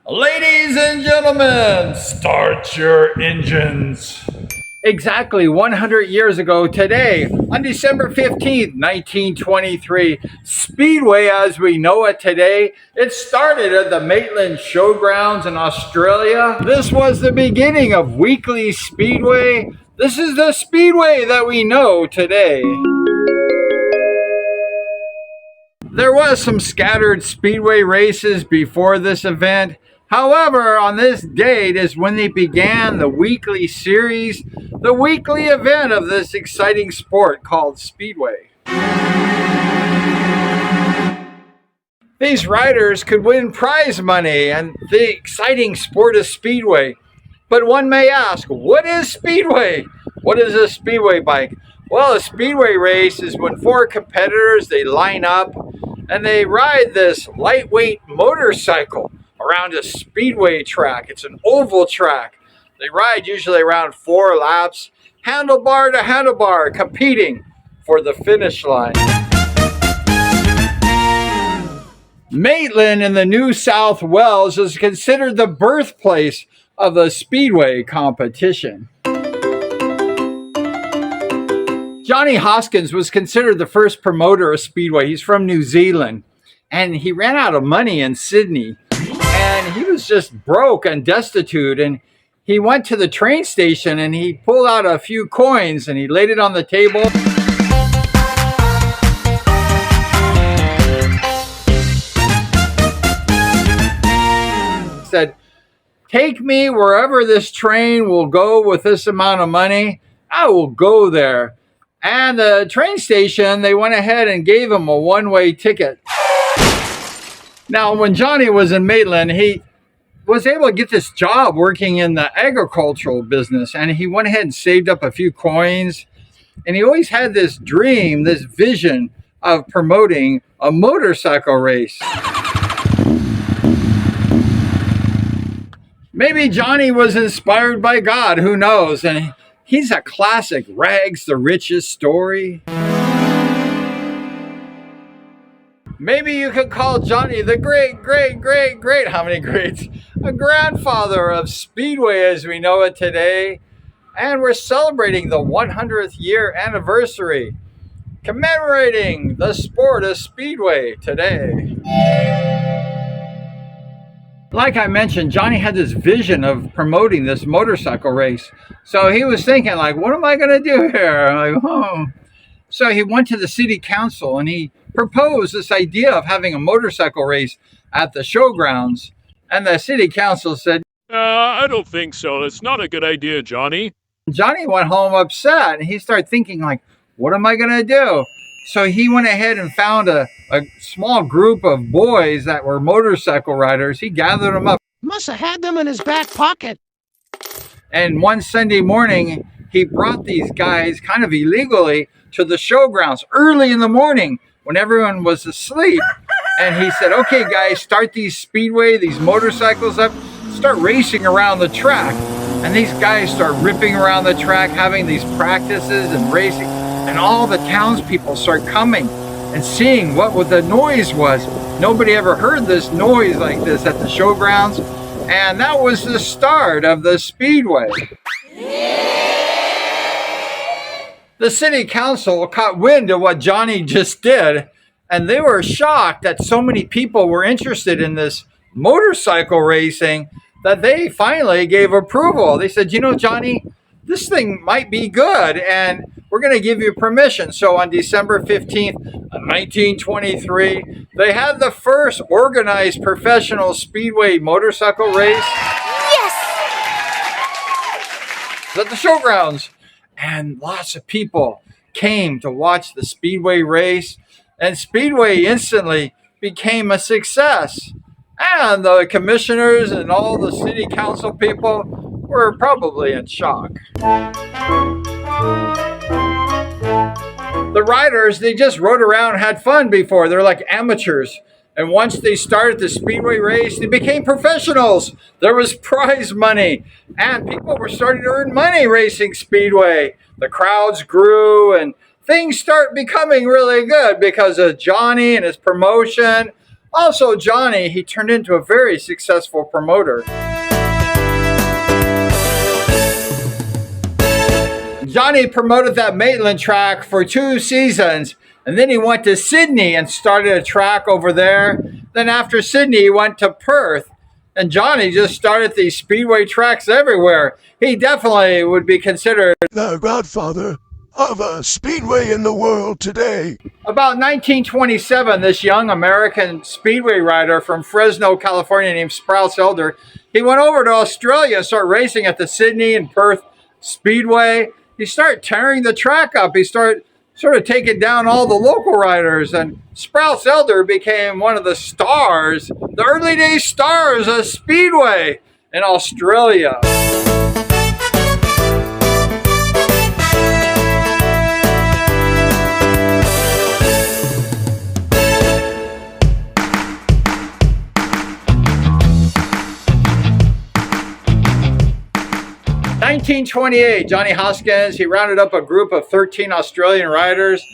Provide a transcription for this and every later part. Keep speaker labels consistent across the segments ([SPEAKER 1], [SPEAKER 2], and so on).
[SPEAKER 1] Ladies and gentlemen, start your engines. Exactly 100 years ago today, on December 15th, 1923, Speedway as we know it today, it started at the Maitland Showgrounds in Australia. This was the beginning of weekly Speedway. This is the Speedway that we know today. There was some scattered Speedway races before this event. However, on this date is when they began the weekly series, the weekly event of this exciting sport called Speedway. These riders could win prize money and the exciting sport of Speedway. But one may ask, what is Speedway? What is a Speedway bike? Well, a Speedway race is when four competitors, they line up and they ride this lightweight motorcycle around a Speedway track. It's an oval track. They ride usually around 4 laps, handlebar to handlebar, competing for the finish line. Maitland in the New South Wales is considered the birthplace of the Speedway competition. Johnny Hoskins was considered the first promoter of Speedway. He's from New Zealand, and he ran out of money in Sydney, and he was just broke and destitute, and he went to the train station and he pulled out a few coins and he laid it on the table. He said, "Take me wherever this train will go with this amount of money. I will go there." And the train station, they went ahead and gave him a one-way ticket. Now, when Johnny was in Maitland, he was able to get this job working in the agricultural business, and he went ahead and saved up a few coins. And he always had this dream, this vision of promoting a motorcycle race. Maybe Johnny was inspired by God, who knows? And he's a classic rags to riches story. Maybe you could call Johnny the great, how many greats? A grandfather of Speedway as we know it today. And we're celebrating the 100th year anniversary, commemorating the sport of Speedway today. Like I mentioned, Johnny had this vision of promoting this motorcycle race. So he was thinking, like, what am I going to do here? I'm like, oh. So he went to the city council and he proposed this idea of having a motorcycle race at the showgrounds. And the city council said,
[SPEAKER 2] I don't think so. It's not a good idea, Johnny.
[SPEAKER 1] Johnny went home upset and he started thinking, like, what am I going to do? So he went ahead and found a small group of boys that were motorcycle riders. He gathered them up.
[SPEAKER 3] Must have had them in his back pocket.
[SPEAKER 1] And one Sunday morning, he brought these guys kind of illegally to the showgrounds early in the morning when everyone was asleep. And he said, okay, guys, start these Speedway, these motorcycles up, start racing around the track. And these guys start ripping around the track, having these practices and racing. And all the townspeople start coming and seeing what the noise was. Nobody ever heard this noise like this at the showgrounds. And that was the start of the Speedway. The city council caught wind of what Johnny just did, and they were shocked that so many people were interested in this motorcycle racing that they finally gave approval. They said, you know, Johnny, this thing might be good, and we're going to give you permission. So on December 15th, 1923, they had the first organized professional Speedway motorcycle race.
[SPEAKER 3] Yes!
[SPEAKER 1] At the showgrounds. And lots of people came to watch the Speedway race. And Speedway instantly became a success. And the commissioners and all the city council people were probably in shock. The riders, they just rode around and had fun before. They're like amateurs. And once they started the Speedway race, they became professionals. There was prize money. And people were starting to earn money racing Speedway. The crowds grew and things start becoming really good because of Johnny and his promotion. Also, Johnny, he turned into a very successful promoter. Johnny promoted that Maitland track for 2 seasons, and then he went to Sydney and started a track over there. Then after Sydney, he went to Perth, and Johnny just started these speedway tracks everywhere. He definitely would be considered
[SPEAKER 4] the godfather of a speedway in the world today.
[SPEAKER 1] About 1927, this young American speedway rider from Fresno, California named Sprouse Elder, he went over to Australia and started racing at the Sydney and Perth Speedway. He started tearing the track up. He started sort of taking down all the local riders, and Sprouse Elder became one of the stars, the early day stars of Speedway in Australia. 1928, Johnny Hoskins, he rounded up a group of 13 Australian riders,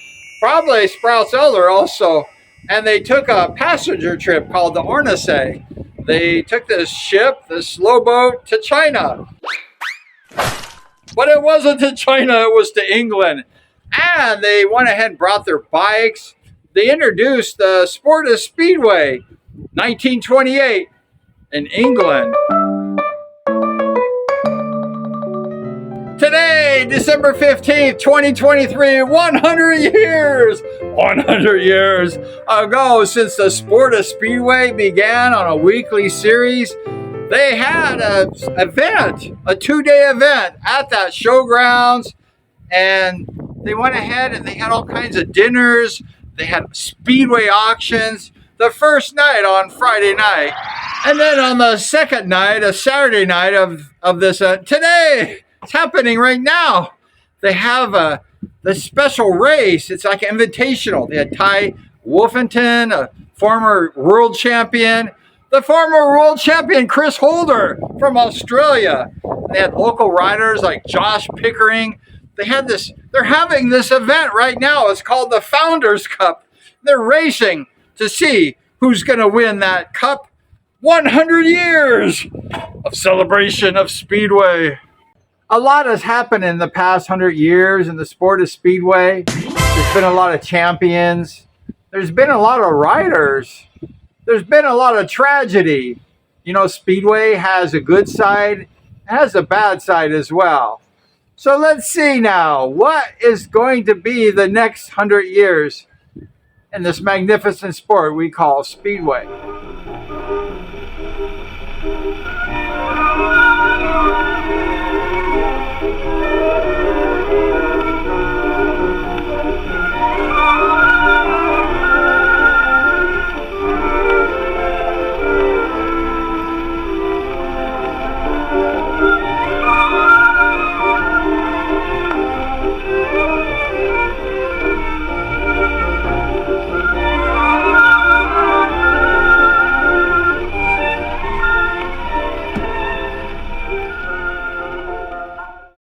[SPEAKER 1] probably Sprouse Elder also, and they took a passenger trip called the Ornasay. They took this ship, this slow boat, to China. But it wasn't to China, it was to England. And they went ahead and brought their bikes. They introduced the sport of Speedway, 1928, in England. Today, December 15th, 2023, 100 years ago since the sport of Speedway began on a weekly series. They had an event, a 2-day event at that showgrounds, and they went ahead and they had all kinds of dinners. They had Speedway auctions the first night on Friday night. And then on the second night, a Saturday night of this, today, it's happening right now. They have the special race. It's like an invitational. They had Ty Wolfington, a former world champion. The former world champion, Chris Holder from Australia. They had local riders like Josh Pickering. They're having this event right now. It's called the Founders Cup. They're racing to see who's going to win that cup. 100 years of celebration of Speedway. A lot has happened in the past 100 years in the sport of Speedway. There's been a lot of champions. There's been a lot of riders. There's been a lot of tragedy. You know, Speedway has a good side, it has a bad side as well. So let's see now, what is going to be the next 100 years in this magnificent sport we call Speedway?